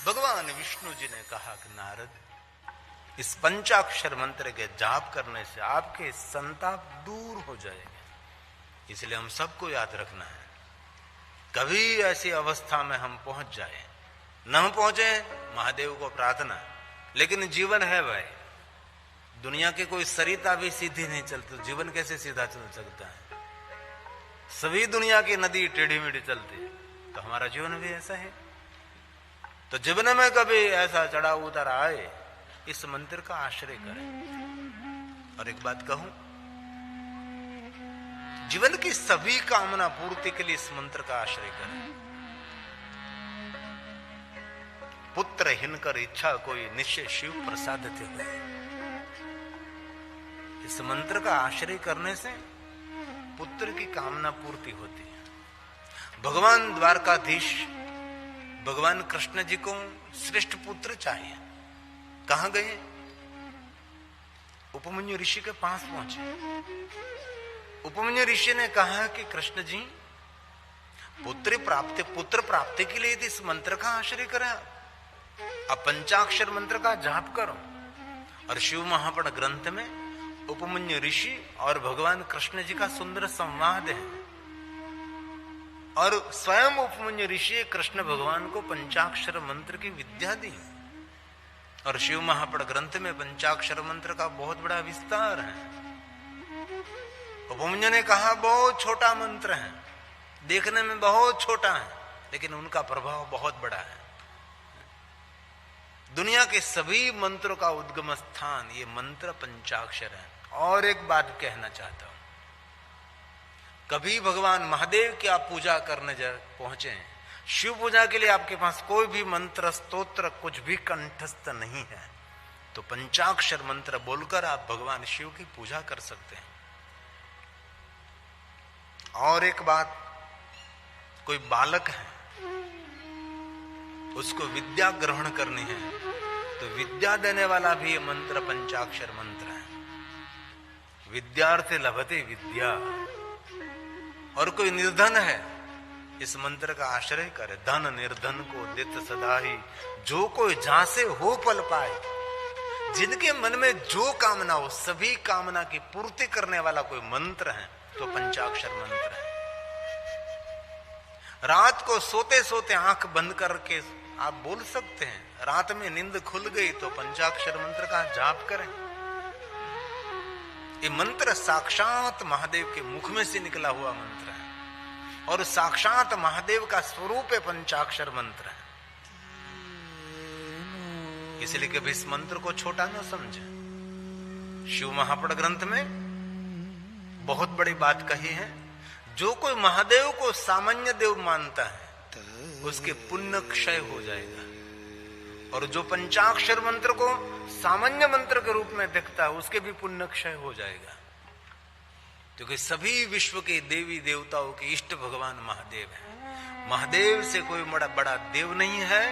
भगवान विष्णु जी ने कहा कि नारद, इस पंचाक्षर मंत्र के जाप करने से आपके संताप दूर हो जाएंगे, इसलिए हम सबको याद रखना है। कभी ऐसी अवस्था में हम पहुंच जाए, न पहुंचे महादेव को प्रार्थना, लेकिन जीवन है भाई, दुनिया के कोई सरिता भी सीधी नहीं चलती, जीवन कैसे सीधा चल सकता है? सभी दुनिया की नदी टेढ़ी मेढ़ी चलती है, तो हमारा जीवन भी ऐसा है। तो जीवन में कभी ऐसा चढ़ाव उतार आए, इस मंत्र का आश्रय करें। और एक बात कहूं, जीवन की सभी कामना पूर्ति के लिए इस मंत्र का आश्रय करें। पुत्र हिनकर इच्छा कोई निश्चय शिव प्रसादते हुए, इस मंत्र का आश्रय करने से पुत्र की कामना पूर्ति होती है। भगवान द्वारकाधीश भगवान कृष्ण जी को श्रेष्ठ पुत्र चाहिए। कहां गए? उपमन्यु ऋषि के पास पहुंचे। उपमन्यु ऋषि ने कहा कि कृष्ण जी, पुत्र प्राप्ति के लिए इस मंत्र का आश्रय करें, अब पंचाक्षर मंत्र का जाप करो। और शिव महापुराण ग्रंथ में उपमन्यु ऋषि और भगवान कृष्ण जी का सुंदर संवाद है। और स्वयं उपमन्यु ऋषि कृष्ण भगवान को पंचाक्षर मंत्र की विद्या दी। और शिव महापुराण ग्रंथ में पंचाक्षर मंत्र का बहुत बड़ा विस्तार है। उपमन्यु ने कहा बहुत छोटा मंत्र है, देखने में बहुत छोटा है, लेकिन उनका प्रभाव बहुत बड़ा है। दुनिया के सभी मंत्रों का उद्गम स्थान ये मंत्र पंचाक्षर है। और एक बात कहना चाहता हूं, कभी भगवान महादेव की आप पूजा करने पहुंचे, शिव पूजा के लिए आपके पास कोई भी मंत्र स्तोत्र कुछ भी कंठस्थ नहीं है, तो पंचाक्षर मंत्र बोलकर आप भगवान शिव की पूजा कर सकते हैं। और एक बात, कोई बालक है, उसको विद्या ग्रहण करनी है, तो विद्या देने वाला भी ये मंत्र पंचाक्षर मंत्र है। विद्यार्थी लभते विद्या। और कोई निर्धन है, इस मंत्र का आश्रय करे। धन निर्धन को दित सदा ही, जो कोई जहां से हो पल पाए। जिनके मन में जो कामना हो, सभी कामना की पूर्ति करने वाला कोई मंत्र है तो पंचाक्षर मंत्र है। रात को सोते सोते आंख बंद करके आप बोल सकते हैं, रात में नींद खुल गई तो पंचाक्षर मंत्र का जाप करें। ये मंत्र साक्षात महादेव के मुख में से निकला हुआ मंत्र है, और साक्षात महादेव का स्वरूप है पंचाक्षर मंत्र है। इसलिए कभी इस मंत्र को छोटा न समझे। शिव महापुराण ग्रंथ में बहुत बड़ी बात कही है, जो कोई महादेव को सामान्य देव मानता है उसके पुण्य क्षय हो जाएगा, और जो पंचाक्षर मंत्र को सामान्य मंत्र के रूप में देखता है उसके भी पुण्य क्षय हो जाएगा। क्योंकि सभी विश्व के देवी देवताओं के इष्ट भगवान महादेव है। महादेव से कोई बड़ा देव नहीं है,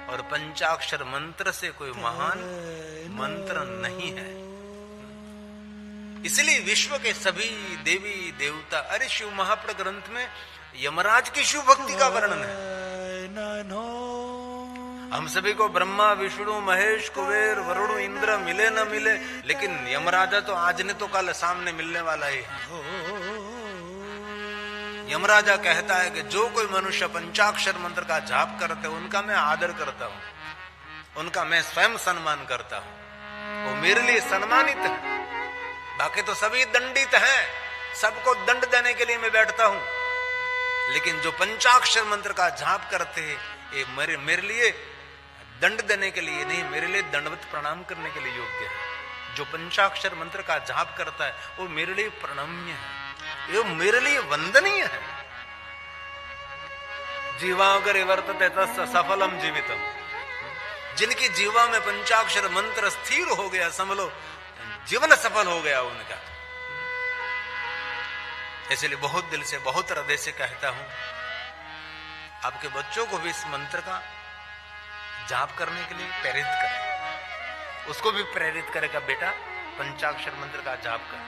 और पंचाक्षर मंत्र से कोई महान मंत्र नहीं है। इसलिए विश्व के सभी देवी देवता, अरे शिव महापुराण ग्रंथ में यमराज की शिव भक्ति का वर्णन है। हम सभी को ब्रह्मा विष्णु महेश कुबेर वरुण इंद्र मिले न मिले, लेकिन यमराजा तो आज ने तो कल सामने मिलने वाला ही है। यमराजा कहता है कि जो कोई मनुष्य पंचाक्षर मंत्र का जाप करते हैं उनका मैं आदर करता हूं, उनका मैं स्वयं सम्मान करता हूं, वो मेरे लिए सम्मानित है। बाकी तो सभी दंडित हैं, सबको दंड देने के लिए मैं बैठता हूं, लेकिन जो पंचाक्षर मंत्र का जाप करते हैं ये मेरे लिए दंड देने के लिए नहीं, मेरे लिए दंडवत प्रणाम करने के लिए योग्य है। जो पंचाक्षर मंत्र का जाप करता है वो मेरे लिए प्रणम्य है, ये मेरे लिए वंदनीय है। जीवागर वर्तते तस्य सफलम जीवितम। जिनकी जीवा में पंचाक्षर मंत्र स्थिर हो गया, समझो जीवन सफल हो गया उनका। इसलिए बहुत दिल से बहुत हृदय से कहता हूं, आपके बच्चों को भी इस मंत्र का जाप करने के लिए प्रेरित करें, उसको भी प्रेरित करेगा, बेटा पंचाक्षर मंत्र का जाप कर।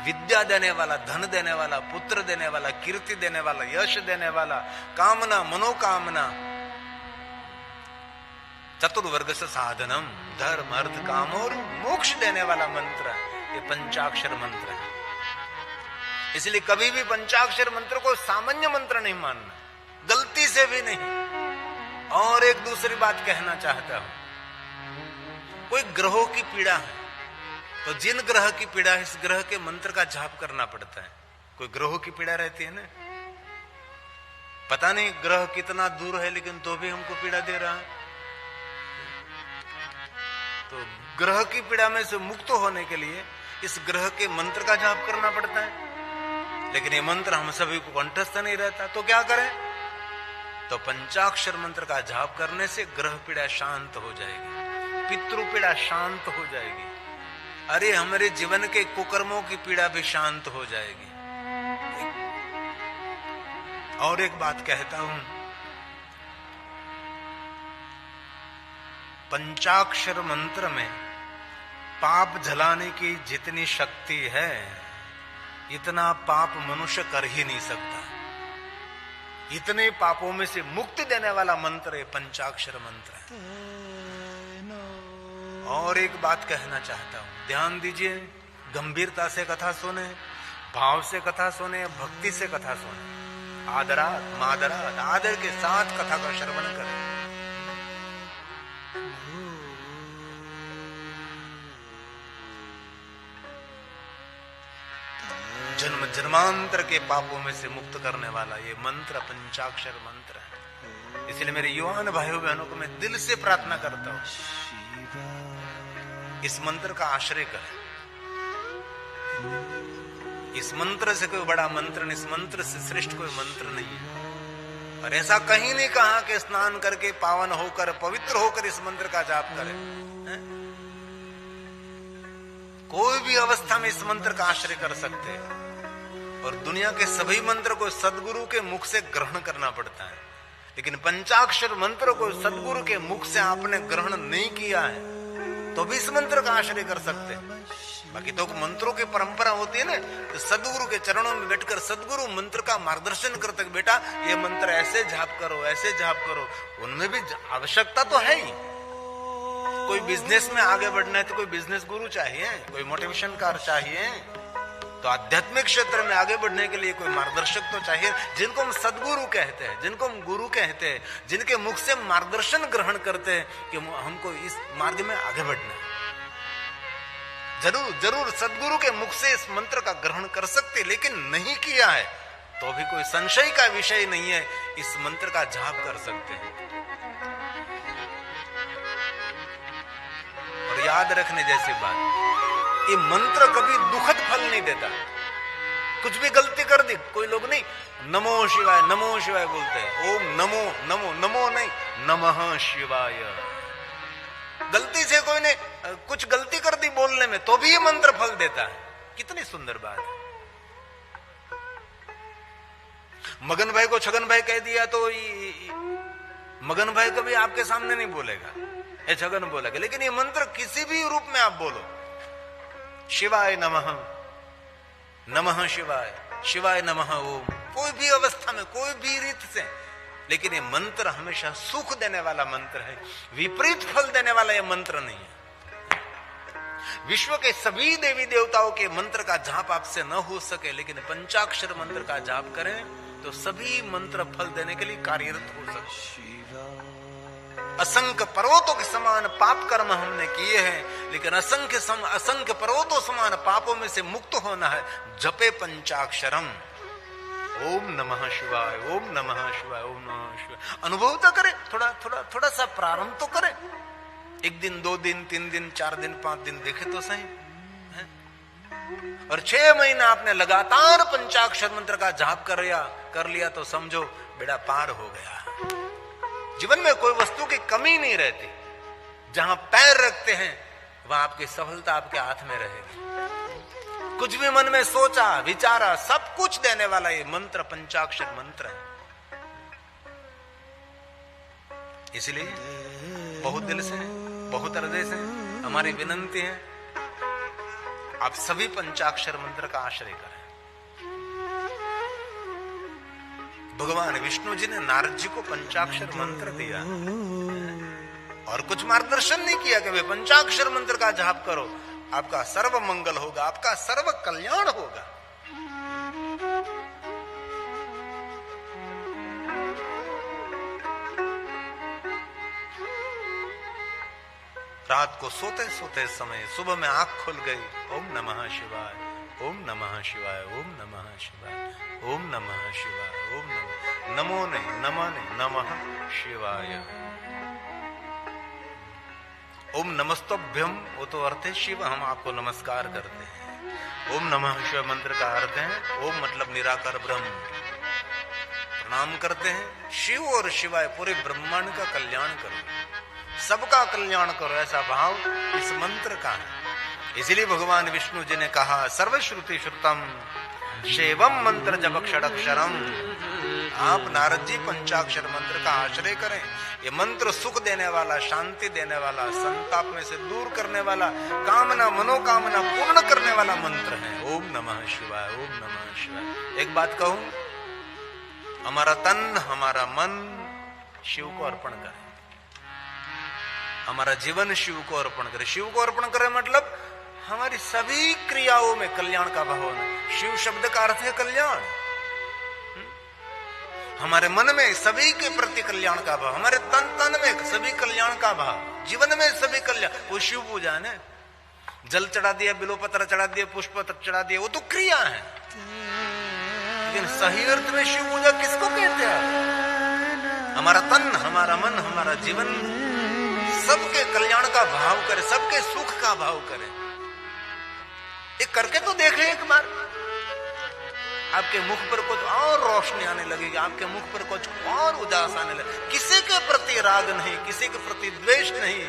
विद्या देने वाला, धन देने वाला, पुत्र देने वाला, कीर्ति देने वाला, यश देने वाला, कामना मनोकामना चतुर्वर्ग से साधनम, धर्म अर्थ काम और मोक्ष देने वाला मंत्र ये पंचाक्षर मंत्र है। इसलिए कभी भी पंचाक्षर मंत्र को सामान्य मंत्र नहीं मानना, गलती से भी नहीं। और एक दूसरी बात कहना चाहता हूं, कोई ग्रहों की पीड़ा है तो जिन ग्रह की पीड़ा है इस ग्रह के मंत्र का जाप करना पड़ता है। कोई ग्रहों की पीड़ा रहती है ना, पता नहीं ग्रह कितना दूर है लेकिन तो भी हमको पीड़ा दे रहा है, तो ग्रह की पीड़ा में से मुक्त होने के लिए इस ग्रह के मंत्र का जाप करना पड़ता है। लेकिन ये मंत्र हम सभी को कंठस्थ नहीं रहता, तो क्या करें? तो पंचाक्षर मंत्र का जाप करने से ग्रह पीड़ा शांत हो जाएगी, पितृ पीड़ा शांत हो जाएगी, अरे हमारे जीवन के कुकर्मों की पीड़ा भी शांत हो जाएगी। और एक बात कहता हूं, पंचाक्षर मंत्र में पाप जलाने की जितनी शक्ति है इतना पाप मनुष्य कर ही नहीं सकता। इतने पापों में से मुक्ति देने वाला मंत्र है पंचाक्षर मंत्र है। और एक बात कहना चाहता हूं, ध्यान दीजिए, गंभीरता से कथा सुने, भाव से कथा सुने, भक्ति से कथा सुने, आदरात मादरात आदर के साथ कथा का श्रवण करें। जन्म जन्मांतर के पापों में से मुक्त करने वाला ये मंत्र पंचाक्षर मंत्र है। इसलिए मेरे युवान भाइयों बहनों को मैं दिल से प्रार्थना करता हूं, इस मंत्र का आश्रय करें। इस मंत्र से कोई बड़ा मंत्र नहीं, इस मंत्र से श्रेष्ठ कोई मंत्र नहीं है। और ऐसा कहीं नहीं कहा कि स्नान करके पावन होकर पवित्र होकर इस मंत्र का जाप करें। कोई भी अवस्था में इस मंत्र का आश्रय कर सकते हैं। और दुनिया के सभी मंत्र को सदगुरु के मुख से ग्रहण करना पड़ता है, लेकिन पंचाक्षर मंत्र को सदगुरु के मुख से आपने ग्रहण नहीं किया है तो भी इस मंत्र का आश्रय कर सकते हैं। बाकी तो मंत्रों की परंपरा होती है ना, तो सदगुरु के चरणों में बैठकर सदगुरु मंत्र का मार्गदर्शन करते, बेटा ये मंत्र ऐसे जाप करो, ऐसे जाप करो। उनमें भी आवश्यकता तो है ही। कोई बिजनेस में आगे बढ़ना है तो कोई बिजनेस गुरु चाहिए, कोई मोटिवेशन कार चाहिए, तो आध्यात्मिक क्षेत्र में आगे बढ़ने के लिए कोई मार्गदर्शक तो चाहिए, जिनको हम सदगुरु कहते हैं, जिनको हम गुरु कहते हैं, जिनके मुख से मार्गदर्शन ग्रहण करते हैं कि हमको इस मार्ग में आगे बढ़ना है। जरूर जरूर सदगुरु के मुख से इस मंत्र का ग्रहण कर सकते, लेकिन नहीं किया है तो भी कोई संशय का विषय नहीं है, इस मंत्र का जाप कर सकते हैं। और याद रखने जैसी बात, ये मंत्र कभी दुखद फल नहीं देता। कुछ भी गलती कर दी, कोई लोग नहीं नमो शिवाय बोलते हैं, ओम नमो नमो नमो नहीं नमः शिवाय। गलती से कोई ने कुछ गलती कर दी बोलने में तो भी ये मंत्र फल देता है। कितनी सुंदर बात है। मगन भाई को छगन भाई कह दिया तो मगन भाई कभी आपके सामने नहीं बोलेगा, ये छगन बोलेगा, लेकिन ये मंत्र किसी भी रूप में आप बोलो, शिवाय नमः, नमः शिवाय, शिवाय नमः ओम, कोई भी अवस्था में कोई भी रीत से, लेकिन ये मंत्र हमेशा सुख देने वाला मंत्र है, विपरीत फल देने वाला ये मंत्र नहीं है। विश्व के सभी देवी देवताओं के मंत्र का जाप आपसे न हो सके, लेकिन पंचाक्षर मंत्र का जाप करें तो सभी मंत्र फल देने के लिए कार्यरत हो सकते। असंख्य पर्वतों के समान पाप कर्म हमने किए हैं, लेकिन असंख्य पर्वतों समान पापों में से मुक्त होना है। जपे पंचाक्षरम, ओम नमः शिवाय, ओम नमः शिवाय, ओम नमः शिवाय। अनुभव तो करें, थोड़ा सा प्रारंभ तो करें। 1 दिन 2 दिन 3 दिन 4 दिन 5 दिन देखे तो सही है? और 6 महीना आपने लगातार पंचाक्षर मंत्र का जाप कर लिया तो समझो बेड़ा पार हो गया। जीवन में कोई वस्तु की कमी नहीं रहती, जहां पैर रखते हैं वहां आपकी सफलता आपके हाथ में रहेगी। कुछ भी मन में सोचा विचारा सब कुछ देने वाला ये मंत्र पंचाक्षर मंत्र है। इसलिए बहुत दिल से बहुत हृदय से हमारी विनंती है, आप सभी पंचाक्षर मंत्र का आश्रय करें। भगवान विष्णु जी ने नारद जी को पंचाक्षर मंत्र दिया और कुछ मार्गदर्शन नहीं किया कि वे पंचाक्षर मंत्र का जाप करो, आपका सर्व मंगल होगा, आपका सर्व कल्याण होगा। रात को सोते सोते समय सुबह में आंख खुल गई, ओम नमः शिवाय, ओम नमः शिवाय, ओम नमः शिवाय, ओम नमः शिवाय, ओम नमः, नमो नहीं, नमः शिवाय। ओम नमस्तभ्यम, वो तो अर्थ है शिव, हम आपको नमस्कार करते हैं। ओम नमः शिवाय मंत्र का अर्थ है ओम मतलब निराकार ब्रह्म, प्रणाम करते हैं शिव और शिवाय, पूरे ब्रह्मांड का कल्याण करो, सबका कल्याण करो, ऐसा भाव इस मंत्र का है। इसलिए भगवान विष्णु जी ने कहा सर्वश्रुति श्रुतम शैवम मंत्र जप षडक्षरम। आप नारद जी पंचाक्षर मंत्र का आश्रय करें। ये मंत्र सुख देने वाला, शांति देने वाला, संताप में से दूर करने वाला, कामना मनोकामना पूर्ण करने वाला मंत्र है। ओम नमः शिवाय, ओम नमः शिवाय। एक बात कहूं, हमारा तन हमारा मन शिव को अर्पण करें, हमारा जीवन शिव को अर्पण करें। शिव को अर्पण करें मतलब हमारी सभी क्रियाओं में कल्याण का भाव होना। शिव शब्द का अर्थ है कल्याण। हमारे मन में सभी के प्रति कल्याण का भाव, हमारे तन तन में सभी कल्याण का भाव, जीवन में सभी कल्याण, वो शिव पूजा है। जल चढ़ा दिया, बिलोपत्र चढ़ा दिया, पुष्प चढ़ा दिया, वो तो क्रिया है, लेकिन सही अर्थ में शिव पूजा किसको कहते हैं? हमारा तन हमारा मन हमारा जीवन सबके कल्याण का भाव करे, सबके सुख का भाव करे। एक करके तो देखें एक बार, आपके मुख पर कुछ और रोशनी आने लगेगी, आपके मुख पर कुछ और उदास आने लगेगा। किसी के प्रति राग नहीं, किसी के प्रति द्वेष नहीं,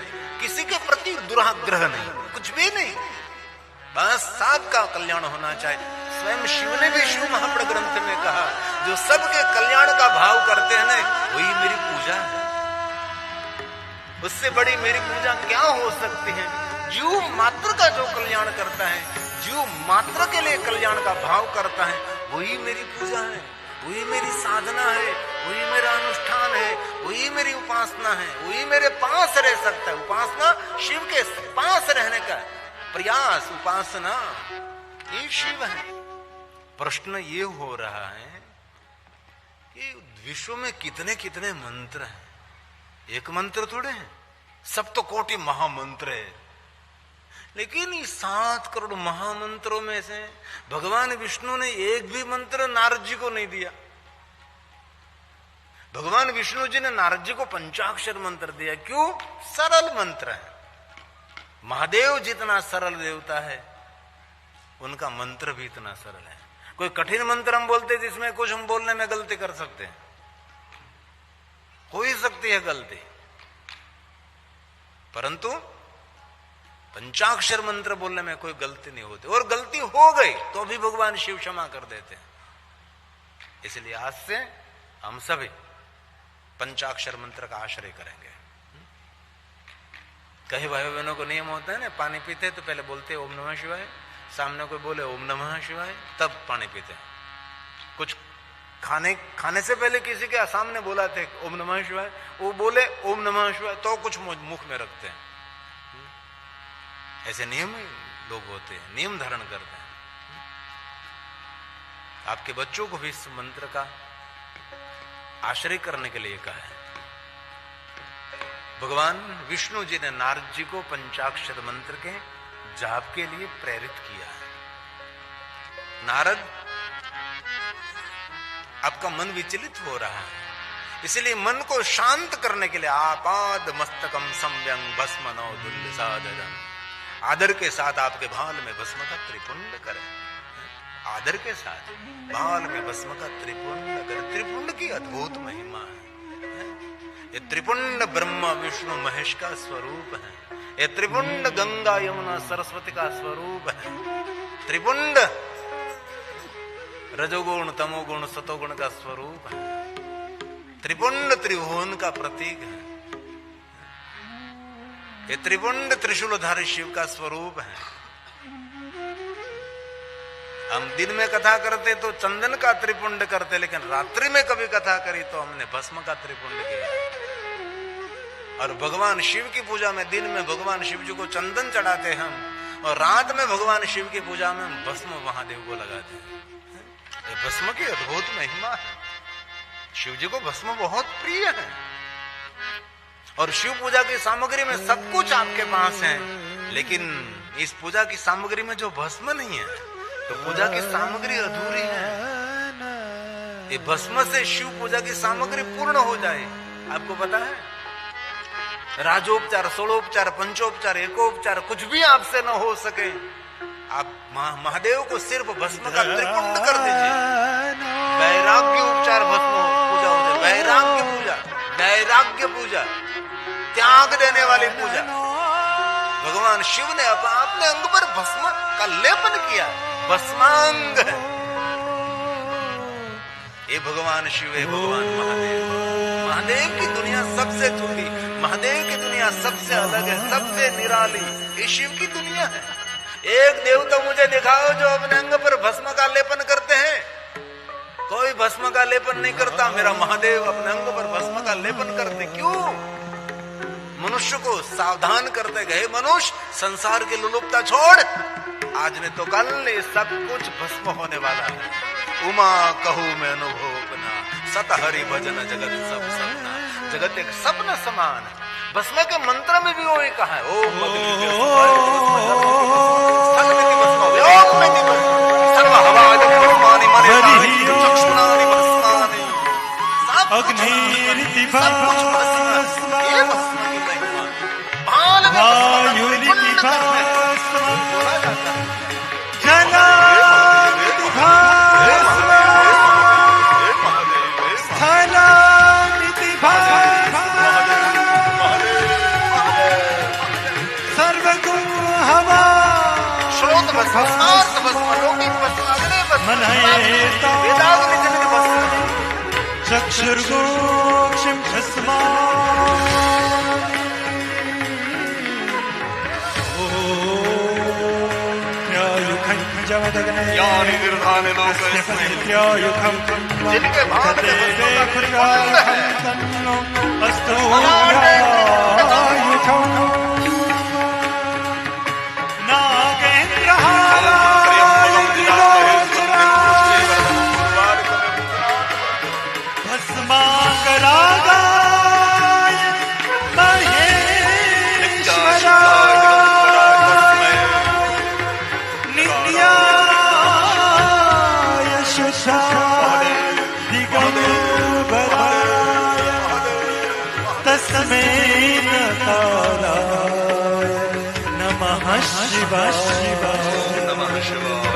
किसी के प्रति दुराग्रह नहीं, कुछ भी नहीं, बस सबका कल्याण होना चाहिए। स्वयं शिव ने भी शिव महाप्र ग्रंथ में कहा, जो सबके कल्याण का भाव करते हैं ना, वही मेरी पूजा है। उससे बड़ी मेरी पूजा क्या हो सकती है? जीव मात्र का जो कल्याण करता है, जीव मात्र के लिए कल्याण का भाव करता है, वही मेरी पूजा है, वही मेरी साधना है, वही मेरा अनुष्ठान है, वही मेरी उपासना है, वही मेरे पास रह सकता है। उपासना शिव के पास रहने का प्रयास, उपासना ये शिव है। प्रश्न ये हो रहा है कि विश्व में कितने कितने मंत्र हैं, एक मंत्र थोड़े हैं, सब तो कोटि महामंत्र है। लेकिन इस 7 करोड़ महामंत्रों में से भगवान विष्णु ने एक भी मंत्र नारद जी को नहीं दिया। भगवान विष्णु जी ने नारद जी को पंचाक्षर मंत्र दिया। क्यों? सरल मंत्र है। महादेव जितना सरल देवता है, उनका मंत्र भी इतना सरल है। कोई कठिन मंत्र हम बोलते जिसमें कुछ हम बोलने में गलती कर सकते हैं, हो ही सकती है गलती, परंतु पंचाक्षर मंत्र बोलने में कोई गलती नहीं होती, और गलती हो गई तो भी भगवान शिव क्षमा कर देते हैं। इसलिए आज से हम सभी पंचाक्षर मंत्र का आश्रय करेंगे। कई भाई बहनों को नियम होता है ना, पानी पीते तो पहले बोलते ओम नमः शिवाय, सामने कोई बोले ओम नमः शिवाय तब पानी पीते। कुछ खाने से पहले किसी के सामने बोला थे ओम नमः शिवाय, वो बोले ओम नमः शिवाय तो कुछ मुख में रखते हैं। ऐसे नियम लोग होते हैं, नियम धारण करते हैं। आपके बच्चों को भी इस मंत्र का आश्रय करने के लिए कहा है। भगवान विष्णु जी ने नारद जी को पंचाक्षर मंत्र के जाप के लिए प्रेरित किया है। नारद, आपका मन विचलित हो रहा है, इसलिए मन को शांत करने के लिए आपाद मस्तकम सम्यंग भस्म नौ दुल्ल सादरम, आदर के साथ आपके भाल में भस्म का त्रिपुंड करें। आदर के साथ भाल में भस्म का त्रिपुंड करें। त्रिपुंड की अद्भुत महिमा है। ये त्रिपुंड ब्रह्मा विष्णु महेश का स्वरूप है। ये त्रिपुंड गंगा यमुना सरस्वती का स्वरूप है। त्रिपुंड रजोगुण तमोगुण सतोगुण का स्वरूप है। त्रिपुंड त्रिभुवन का प्रतीक है। ये त्रिपुंड त्रिशूलधारी शिव का स्वरूप है। हम दिन में कथा करते तो चंदन का त्रिपुंड करते, लेकिन रात्रि में कभी कथा करी तो हमने भस्म का त्रिपुंड किया। और भगवान शिव की पूजा में दिन में भगवान शिव जी को चंदन चढ़ाते हैं हम, और रात में भगवान शिव की पूजा में हम भस्म महादेव को लगाते हैं। ये भस्म की अद्भुत महिमा है। शिव जी को भस्म बहुत प्रिय है, और शिव पूजा की सामग्री में सब कुछ आपके पास है, लेकिन इस पूजा की सामग्री में जो भस्म नहीं है तो पूजा की सामग्री अधूरी है। ये भस्म से शिव पूजा की सामग्री पूर्ण हो जाए। आपको पता है, राजोपचार, षोड़ोपचार, पंचोपचार, एकोपचार कुछ भी आपसे न हो सके, आप महादेव को सिर्फ भस्म का त्रिपुंड कर दीजिए। वैराग्य उपचार भस्म पूजा हो जाए। वैराग्य पूजा, वैराग्य पूजा, त्याग देने वाली पूजा। भगवान शिव ने अपने अंग पर भस्म का लेपन किया, भस्मांग है। ये भगवान शिव है, भगवान महादेव। महादेव की दुनिया सबसे छोटी, महादेव की दुनिया सबसे अलग है, सबसे निराली। ये शिव की दुनिया है। एक देव तो मुझे दिखाओ जो अपने अंग पर भस्म का लेपन करते हैं। कोई भस्म का लेपन नहीं करता। मेरा महादेव अपने अंग पर भस्म का लेपन करते क्यों? मनुष्य को सावधान करते गए, मनुष्य संसार की लुलुपता छोड़, आज ने तो कल ये सब कुछ भस्म होने वाला है। उमा कहू में अनुभव अपना, सत हरि भजन जगत सब सपना। जगत एक सपना समान है। भस्म के मंत्र में भी वही कहा है, ओम चक्षुर्गोक्षं भस्मा जिनके भाग शिवा शिवा नमः शिवाय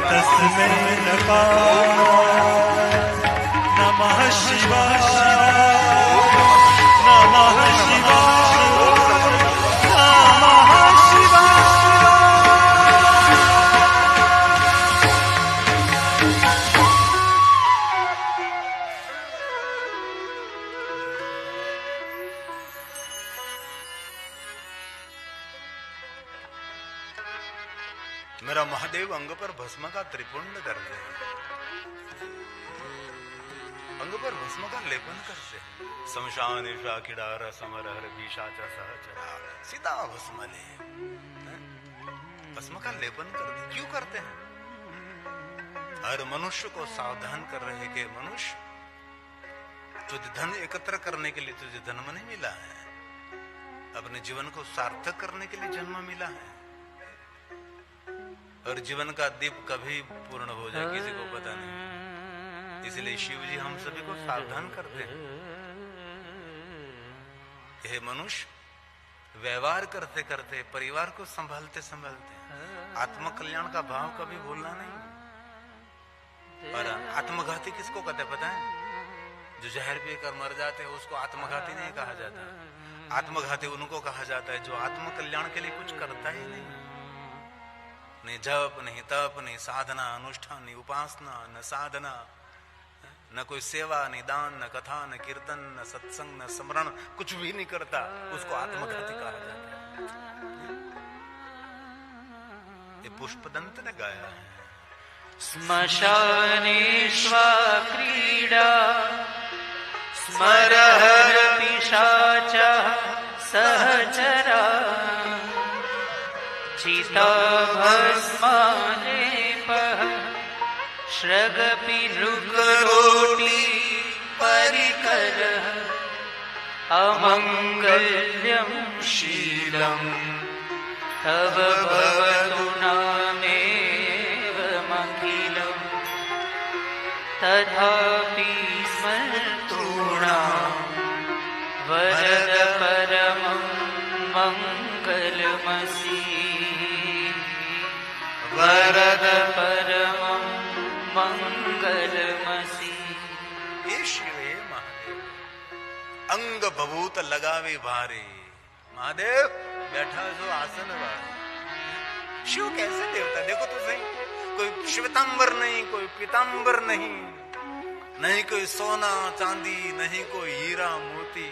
तस्मै नमः शिवाय नमः शिवाय नमः शिवाय। मेरा महादेव अंग पर भस्म का त्रिपुंड कर दे, अंग पर भस्म का लेपन करते। शमशान किडार समरहर विशाचा सहचरा सीता भस्म ले, भस्म का लेपन करते। क्यों करते हैं? हर मनुष्य को सावधान कर रहे कि मनुष्य, तुझे धन एकत्र करने के लिए तुझे जन्म नहीं मिला है, अपने जीवन को सार्थक करने के लिए जन्म मिला है। और जीवन का दीप कभी पूर्ण हो जाए किसी को पता नहीं। इसलिए शिव जी हम सभी को सावधान करते हैं। यह मनुष्य व्यवहार करते करते, परिवार को संभालते संभालते आत्म कल्याण का भाव कभी भूलना नहीं। और आत्मघाती किसको कहते पता है? जो जहर पीकर मर जाते हैं उसको आत्मघाती नहीं कहा जाता। आत्मघाती उनको कहा जाता है जो आत्म कल्याण के लिए कुछ करता ही नहीं। नहीं जप, नहीं तप, नहीं साधना अनुष्ठान, नहीं उपासना, न साधना, न कोई सेवा, नहीं दान, न कथा, न कीर्तन, न सत्संग, न स्मरण, कुछ भी नहीं करता, उसको आत्मघाती कहा जाता है। ये पुष्पदंत ने गाया है। श्मशानेष्वा क्रीडा स्मरहर पिशाच सहचरा चिताभस्मालेपः श्रगपि नृगरोटी परिकरः अमङ्गल्यं शीलं तव भवतु नामेवमखिलम् तथापि स्मर्तॄणां वरद परमं मङ्गलमसि वरद परमं मंगलमसि। ये शिव हे महादेव अंग बभूत लगावे भारे। महादेव बैठा जो आसन वाले। शिव कैसे देवता देखो तो सही, कोई श्वेतांबर नहीं, कोई पीतांबर नहीं, नहीं कोई सोना चांदी, नहीं कोई हीरा मोती,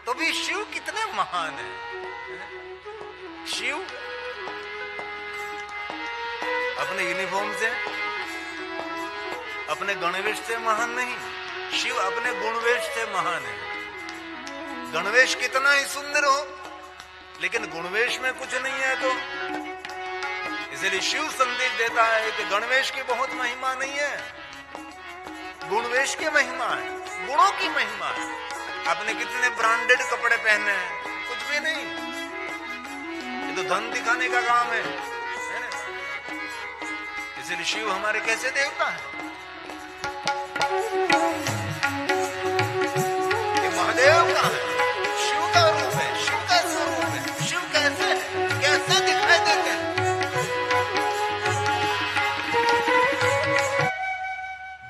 तो भी शिव कितने महान है। शिव अपने यूनिफॉर्म से, अपने गणवेश से महान नहीं, शिव अपने गुणवेश से महान है। गणवेश कितना ही सुंदर हो, लेकिन गुणवेश में कुछ नहीं है तो इसलिए शिव संदेश देता है कि गणवेश की बहुत महिमा नहीं है, गुणवेश की महिमा है, गुणों की महिमा है। आपने कितने ब्रांडेड कपड़े पहने हैं, कुछ भी नहीं, ये तो धन दिखाने का काम है ना? इसलिए शिव हमारे कैसे देवता है? ये महादेव का है, शिव का रूप है, शिव का स्वरूप है। शिव कैसे है, कैसे दिखाई देते हैं?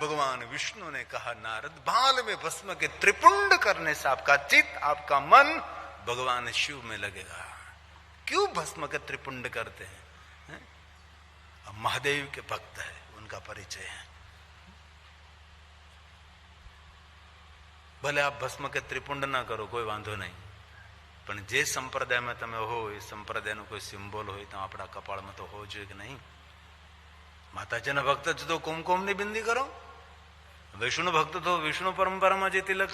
भगवान विष्णु ने कहा नारद, भाल में भस्म के त्रिपुंड करने से आपका चित्त, आपका मन भगवान शिव में लगेगा। क्यों भस्म के त्रिपुंड करते हैं? महादेव के भक्त है, उनका परिचय है। भले आप भस्म के त्रिपुंड ना करो, कोई वांधो नहीं, पण जे संप्रदाय में तमे हो ए संप्रदाय नो कोई सिंबल हो तो अपना कपाळ में तो हो જોઈએ कि नहीं। माताजी ना भक्त तो कुमकुम ની बिंदी करो, विष्णु भक्त तो विष्णु परंपरा में जे तिलक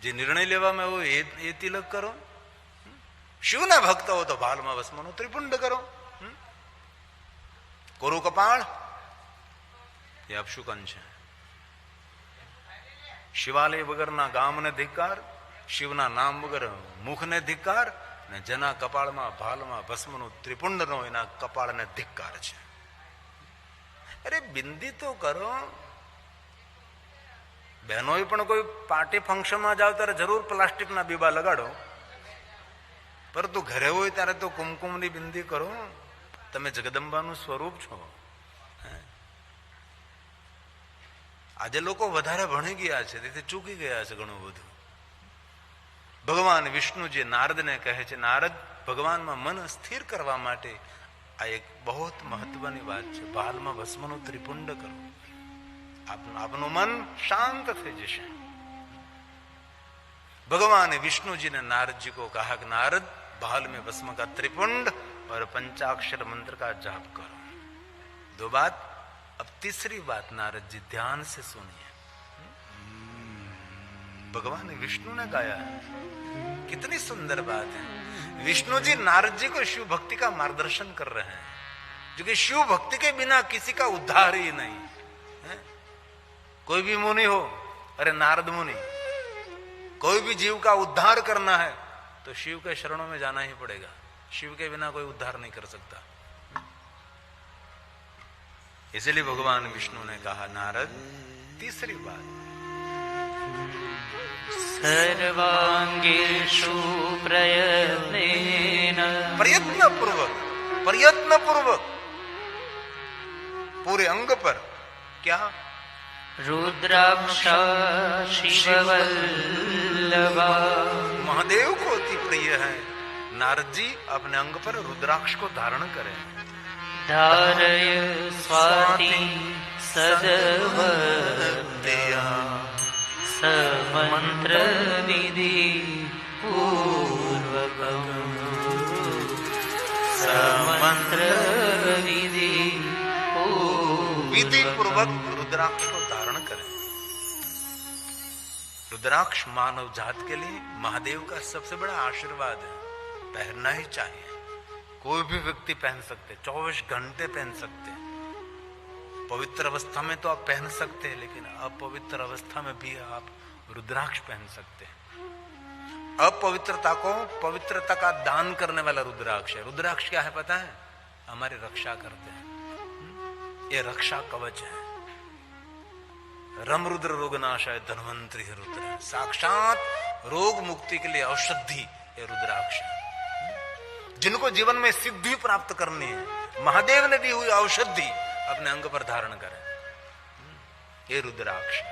जे निर्णय लेवा में हो ये तिलक करो। शिव ना भक्त हो तो भाल में भस्म नो त्रिपुंड करो। कोरु कपाळ ये अपशुकन છે। शिवालय वगैरह गाम ने धिक्कार, शिवना नाम वगैरह मुख ने धिक्कार, ने जना कपाळ में भाल में भस्म नो त्रिपुंड नो एना कपाळ ने धिक्कार છે। अरे बिंदी तो करो बहनों, पण कोई पार्टी फंक्शन में जाओ त्यारे जरूर प्लास्टिक ना बीबा लगाड़ो, पर तू घरे हो त्यारे तो कुमकुम नी बिंदी करो। तमे जगदंबाનું સ્વરૂપ છો। આજે લોકો વધારે ભણી ગયા છે, તેથી ચૂકી ગયા છે ઘણું બધું। ભગવાન વિષ્ણુજી નારદને કહે છે, નારદ, ભગવાનમાં મન સ્થિર કરવા માટે આ એક બહુ મહત્વની વાત છે। ભાલમાં ભસ્મનું ત્રિપુંડ કરો, આપનું મન શાંત થઈ જશે। भगवान विष्णु जी ने नारद जी को कहा कि नारद, भाल में भस्म का त्रिपुंड और पंचाक्षर मंत्र का जाप करो। दो बात। अब तीसरी बात नारद जी ध्यान से सुनिए। भगवान विष्णु ने गाया है, कितनी सुंदर बात है। विष्णु जी नारद जी को शिव भक्ति का मार्गदर्शन कर रहे हैं, जो कि शिव भक्ति के बिना किसी का उद्धार ही नहीं है। कोई भी मुनि हो, अरे नारद मुनि, कोई भी जीव का उद्धार करना है तो शिव के शरणों में जाना ही पड़ेगा। शिव के बिना कोई उद्धार नहीं कर सकता। इसलिए भगवान विष्णु ने कहा, नारद, तीसरी बात, सर्वांगेषु प्रयत्नेन, प्रयत्न पूर्वक पूरे अंग पर क्या? रुद्राक्ष शिववल्लभा। महादेव को अति प्रिय है। नारद जी अपने अंग पर रुद्राक्ष को धारण करें। धारय स्वाति सदवत्या समंत्र विधि पूर्वकम्, समंत्र विधि पूर्वक रुद्राक्ष को धारण करें। रुद्राक्ष मानव जात के लिए महादेव का सबसे बड़ा आशीर्वाद है, पहनना ही चाहिए। कोई भी व्यक्ति पहन सकते, 24 घंटे पहन सकते हैं। पवित्र अवस्था में तो आप पहन सकते हैं, लेकिन अपवित्र अवस्था में भी आप रुद्राक्ष पहन सकते हैं। अपवित्रता को पवित्रता का दान करने वाला रुद्राक्ष है। रुद्राक्ष क्या है पता है? हमारी रक्षा करते हैं, ये रक्षा कवच है। रम रुद्र रोगनाशाय धन्वंतरि रुद्र है, साक्षात रोग मुक्ति के लिए औषधि ये रुद्राक्ष है। जिनको जीवन में सिद्धि प्राप्त करनी है, महादेव ने दी हुई औषधि अपने अंग पर धारण करें, ये रुद्राक्ष।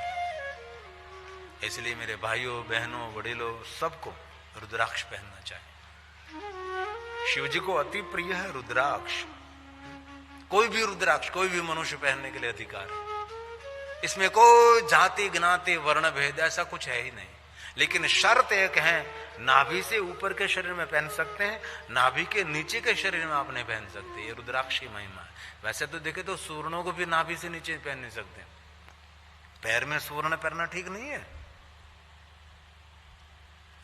इसलिए मेरे भाइयों बहनों वडीलों सबको रुद्राक्ष पहनना चाहिए। शिव जी को अति प्रिय है रुद्राक्ष। कोई भी रुद्राक्ष कोई भी मनुष्य पहनने के लिए अधिकार है। इसमें कोई जाति ज्ञाति वर्ण भेद ऐसा कुछ है ही नहीं। लेकिन शर्त एक है, नाभि से ऊपर के शरीर में पहन सकते हैं, नाभि के नीचे के शरीर में आप नहीं पहन सकते। ये रुद्राक्ष की महिमा है। वैसे तो देखे तो सुवर्णों को भी नाभि से नीचे पहन नहीं सकते। पैर में सुवर्ण पहनना ठीक नहीं है।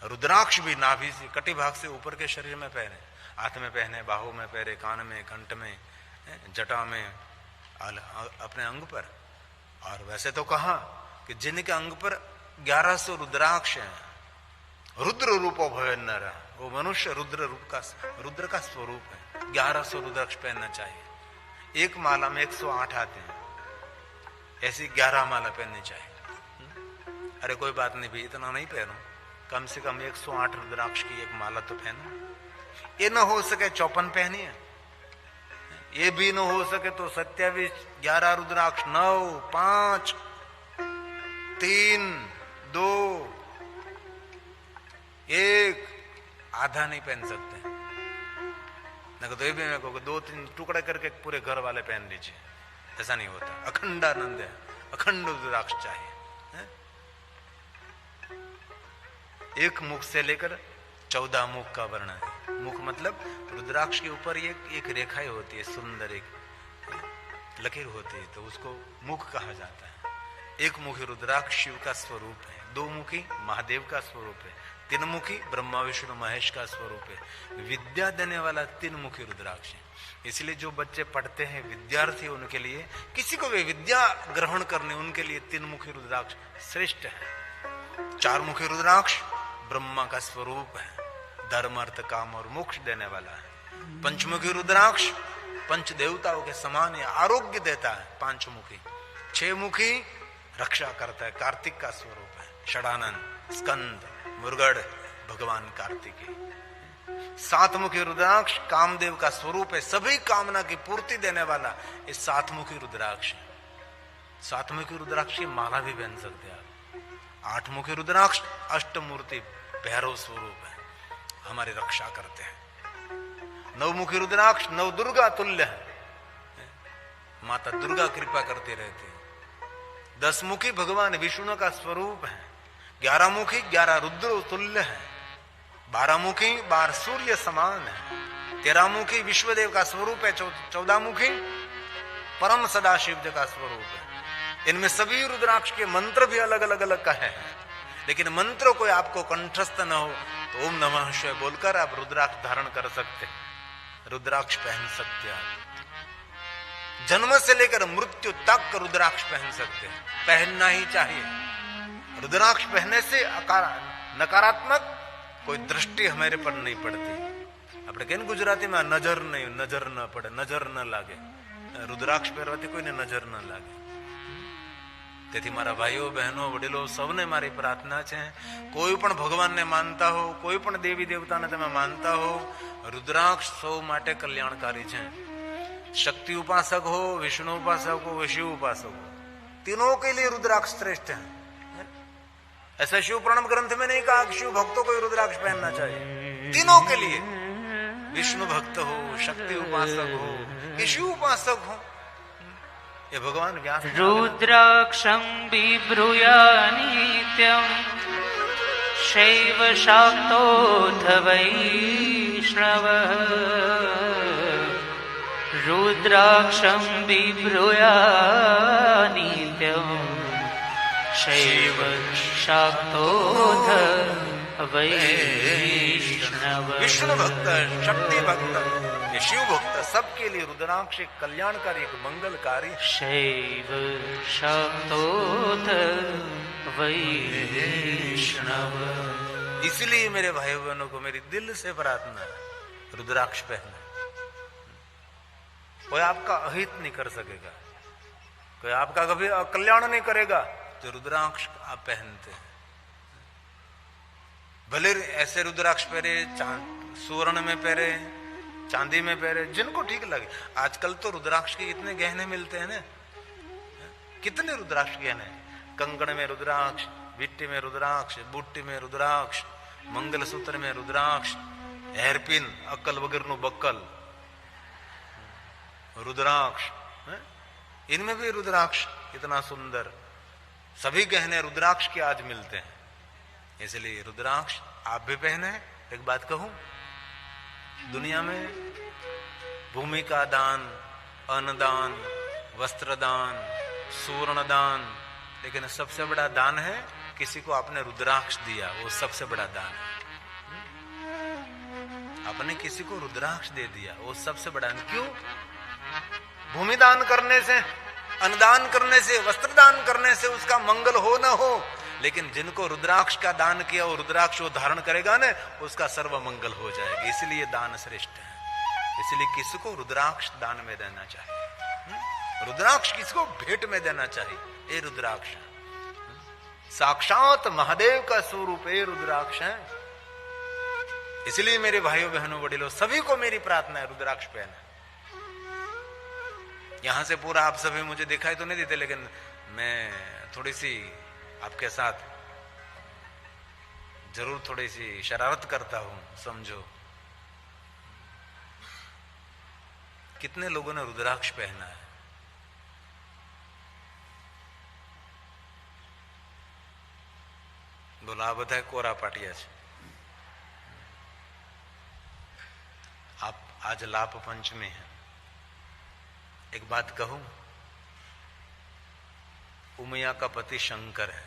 रुद्राक्ष भी नाभि से कटी भाग से ऊपर के शरीर में पहने, हाथ में पहने, बाहों में पहने, कान में, कंठ में, जटा में, अपने अंग पर। और वैसे तो कहा कि जिनके अंग पर 1100 रुद्राक्ष हैं, रुद्र रूपो भवे नर, वो मनुष्य रुद्र का स्वरूप है। 1100 रुद्राक्ष पहनना चाहिए। एक माला में 108 आते हैं, ऐसी 11 माला पहननी चाहिए। अरे कोई बात नहीं भाई, इतना नहीं पहनो, कम से कम 108 रुद्राक्ष की एक माला तो पहनो। ये न हो सके 54 पहनिए, ये भी न हो सके तो 27, 11 रुद्राक्ष, 9, 5, 3, 2, 1, आधा नहीं पहन सकते। न तो ये भी मैं कहूँ 2-3 टुकड़े करके पूरे घर वाले पहन लीजिए, ऐसा नहीं होता। अखंडानंद है, अखंड रुद्राक्ष चाहिए। एक मुख से लेकर 14 मुख का वर्णन है। मुख मतलब रुद्राक्ष के ऊपर एक रेखा होती है, सुंदर एक लकीर होती है, तो उसको मुख कहा जाता है। एक मुखी रुद्राक्ष शिव का स्वरूप है, 2 मुखी महादेव का स्वरूप है, 3 मुखी ब्रह्मा विष्णु महेश का स्वरूप है। विद्या देने वाला 3 मुखी रुद्राक्ष है। इसलिए जो बच्चे पढ़ते हैं, विद्यार्थी, उनके लिए, किसी को भी विद्या ग्रहण करने, उनके लिए 3 मुखी रुद्राक्ष श्रेष्ठ है। 4 मुखी रुद्राक्ष ब्रह्मा का स्वरूप है, धर्म अर्थ काम और मोक्ष देने वाला है। 5 मुखी रुद्राक्ष पंच देवताओं के समान है, आरोग्य देता है। 5 मुखी, 6 मुखी रक्षा करता है, कार्तिक का स्वरूप है। षडानंद, स्कंद, मुरगड़, भगवान कार्तिकेय। 7 मुखी रुद्राक्ष कामदेव का स्वरूप है, सभी कामना की पूर्ति देने वाला ये 7 मुखी रुद्राक्ष है। 7 मुखी रुद्राक्ष की माला भी पहन सकते हैं आप। 8 मुखी रुद्राक्ष अष्टमूर्ति भैरव स्वरूप है, हमारी रक्षा करते हैं। 9 मुखी रुद्राक्ष 9 दुर्गा तुल्य है, माता दुर्गा कृपा करते रहते हैं। 10 मुखी भगवान विष्णु का स्वरूप है। 11 मुखी 11 रुद्र तुल्य है। 12 मुखी 12 सूर्य समान है। 13 मुखी विश्वदेव का स्वरूप है। 14 मुखी परम सदाशिव जी का स्वरूप है। इनमें सभी रुद्राक्ष के मंत्र भी अलग अलग कहे हैं, लेकिन मंत्रों कोई आपको कंठस्थ न हो तो ओम नमः शिवाय बोलकर आप रुद्राक्ष धारण कर सकते हैं, रुद्राक्ष पहन सकते हैं। जन्म से लेकर मृत्यु तक रुद्राक्ष पहन सकते हैं, पहनना ही चाहिए। रुद्राक्ष पहनने से नकारात्मक कोई दृष्टि हमारे पर नहीं पड़ती। अपने कहने गुजराती में नजर न पड़े, नजर न लागे। रुद्राक्ष પહેરવાથી કોઈને નજર ન લાગે। તેથી મારા ભાઈઓ બહેનો વડીલો સૌને મારી પ્રાર્થના છે, કોઈ પણ ભગવાનને માનતા હો, કોઈ પણ દેવી દેવતાને તમે માનતા હો, रुद्राक्ष સૌ માટે કલ્યાણકારી છે। शक्ति उपासक हो, विष्णु उपासक हो, शिव उपासक हो, तीनों के लिए रुद्राक्ष श्रेष्ठ है। ऐसा शिव पुराण ग्रंथ में नहीं कहा कि शिव भक्तों को रुद्राक्ष पहनना चाहिए, तीनों के लिए, विष्णु भक्त हो, शक्ति उपासक हो कि शिव उपासक हो, ये भगवान व्यास। रुद्राक्षं बिभ्रूया नित्यं शैव शाक्तोऽथ वैष्णवः। रुद्राक्षं बिभ्रूया नित्यं शैव शाक्तोऽथ वैष्णव। विष्णु भक्त, शक्ति भक्त, ये शिव भक्त, सबके लिए रुद्राक्ष एक कल्याणकारी, एक मंगलकारी। शैव शाक्तोऽथ वैष्णव। इसलिए मेरे भाई बहनों को मेरी दिल से प्रार्थना है, रुद्राक्ष पहनना। कोई आपका अहित नहीं कर सकेगा, कोई आपका कभी कल्याण नहीं करेगा जो रुद्राक्ष आप पहनते हैं। भले ऐसे रुद्राक्ष पहरे, सुवर्ण में पहरे, चांदी में पहरे, जिनको ठीक लगे। आजकल तो रुद्राक्ष के इतने गहने मिलते हैं ना, कितने रुद्राक्ष गहने, कंगन में रुद्राक्ष, बिट्टी में रुद्राक्ष, बुट्टी में रुद्राक्ष, मंगलसूत्र में रुद्राक्ष, हेयरपिन, अक्कल वगैरह बक्कल, रुद्राक्ष, इनमें भी रुद्राक्ष इतना सुंदर, सभी गहने रुद्राक्ष के आज मिलते हैं। इसलिए रुद्राक्ष आप भी पहने। एक बात कहूं, दुनिया में भूमि का दान, अन्नदान, वस्त्रदान, सुवर्ण दान, लेकिन सबसे बड़ा दान है किसी को आपने रुद्राक्ष दिया, वो सबसे बड़ा दान है। आपने किसी को रुद्राक्ष दे दिया, वो सबसे बड़ा। क्यों? भूमि दान करने से, अन्नदान करने से, वस्त्र दान करने से उसका मंगल हो न हो, लेकिन जिनको रुद्राक्ष का दान किया वो रुद्राक्ष वो धारण करेगा ना, उसका सर्व मंगल हो जाएगा। इसलिए दान श्रेष्ठ है। इसलिए किसी को रुद्राक्ष दान में देना चाहिए, रुद्राक्ष किसी को भेंट में देना चाहिए। ये रुद्राक्ष साक्षात महादेव का स्वरूप ये रुद्राक्ष है। इसलिए मेरे भाइयों बहनों वडिलों सभी को मेरी प्रार्थना है, रुद्राक्ष पहना। यहां से पूरा आप सभी मुझे दिखाई तो नहीं देते, लेकिन मैं थोड़ी सी आपके साथ जरूर थोड़ी सी शरारत करता हूं, समझो। कितने लोगों ने रुद्राक्ष पहना है? बोला आ बताए कोरा पाटिया છે। आप आज लाभ पंचमी है। एक बात कहूं, उमैया का पति शंकर है।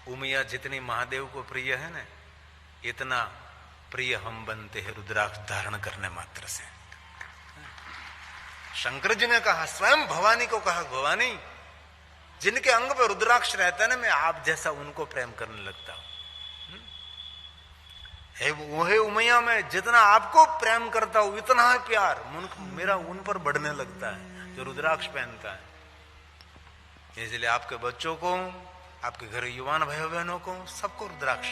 उमैया जितनी महादेव को प्रिय है ना, इतना प्रिय हम बनते हैं रुद्राक्ष धारण करने मात्र से। शंकर जी ने कहा, स्वयं भवानी को कहा, भवानी जिनके अंग पर रुद्राक्ष रहता है ना, मैं आप जैसा उनको प्रेम करने लगता हूं। हे उमैया, मैं जितना आपको प्रेम करता हूं इतना ही प्यार मेरा उन पर बढ़ने लगता है जो रुद्राक्ष पहनता है। इसलिए आपके बच्चों को, आपके घर युवान भाई बहनों को, सबको रुद्राक्ष,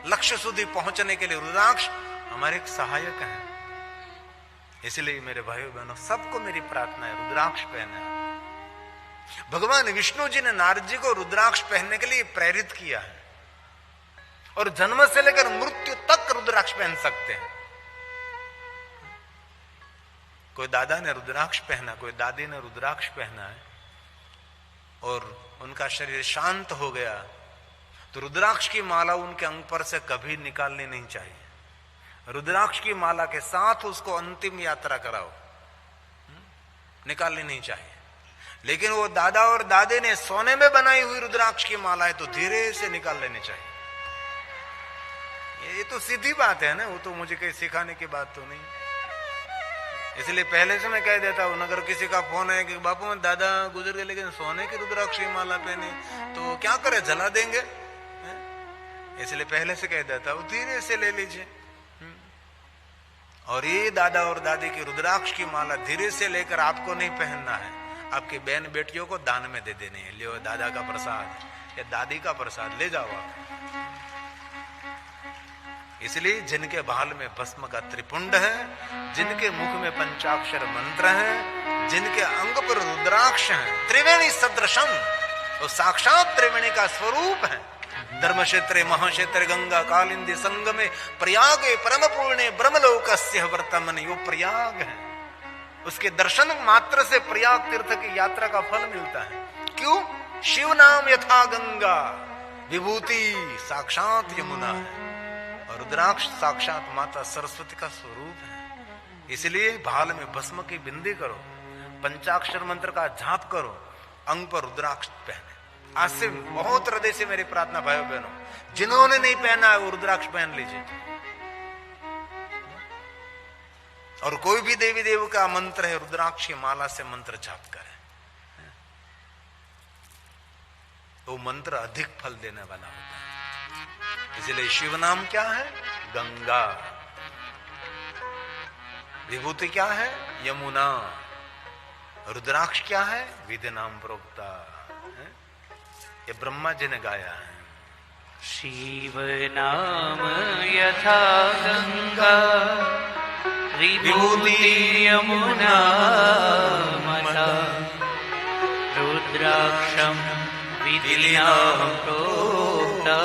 लक्ष्य સુધી पहुंचने के लिए रुद्राक्ष हमारे एक सहायक है। इसलिए मेरे भाइयों बहनों सबको मेरी प्रार्थना है, रुद्राक्ष पहने। भगवान विष्णु जी ने नारद जी को रुद्राक्ष पहनने के लिए प्रेरित किया है, और जन्म से लेकर मृत्यु तक रुद्राक्ष पहन सकते हैं। कोई दादा ने रुद्राक्ष पहना, कोई दादी ने रुद्राक्ष पहना है और उनका शरीर शांत हो गया, तो रुद्राक्ष की माला उनके अंग पर से कभी निकालनी नहीं चाहिए। रुद्राक्ष की माला के साथ उसको अंतिम यात्रा कराओ, निकालनी नहीं चाहिए। लेकिन वो दादा और दादी ने सोने में बनाई हुई रुद्राक्ष की माला है तो धीरे से निकाल लेनी चाहिए। ये तो सीधी बात है ना, वो तो मुझे कहीं सिखाने की बात तो नहीं। इसलिए पहले से मैं कह देता हूं, अगर किसी का फोन है कि बापू में दादा गुजर गए लेकिन सोने की रुद्राक्ष की माला पहने, तो क्या करे, जला देंगे। इसलिए पहले से कह देता हूं, धीरे से ले लीजिए। और ये दादा और दादी की रुद्राक्ष की माला धीरे से लेकर आपको नहीं पहनना है, आपकी बहन बेटियों को दान में दे देनी है। लियो दादा का प्रसाद या दादी का प्रसाद ले जाओ आप। इसलिए जिनके बाल में भस्म का त्रिपुंड है, जिनके मुख में पंचाक्षर मंत्र है, जिनके अंग पर रुद्राक्ष है, त्रिवेणी सदृशम, वो साक्षात त्रिवेणी का स्वरूप है। धर्म क्षेत्रे महाक्षेत्र गंगा कालिंदी संगमे प्रयागे परम पूर्णे ब्रह्मलोकस्य वर्तमान, यो प्रयाग है। उसके दर्शन मात्र से प्रयाग तीर्थ की यात्रा का फल मिलता है। क्यों? शिव नाम यथा गंगा, विभूति साक्षात यमुना है, और रुद्राक्ष साक्षात माता सरस्वती का स्वरूप है। इसलिए भाल में भस्म की बिंदी करो, पंचाक्षर मंत्र का जाप करो, अंग पर रुद्राक्ष पहने। आज से बहुत हृदय से मेरी प्रार्थना भाइयों बहनों, जिन्होंने नहीं पहना है वो रुद्राक्ष पहन लीजिए। और कोई भी देवी देव का मंत्र है, रुद्राक्ष की माला से मंत्र जाप करें, वो मंत्र अधिक फल देने वाला होता है। इसलिए शिव नाम क्या है? गंगा। विभूति क्या है? यमुना। रुद्राक्ष क्या है? विधि नाम प्रोक्ता। ये ब्रह्मा जी ने गाया है। शिव नाम यथा गंगा विभूति यमुना मता रुद्राक्षम विधिना प्रोक्ता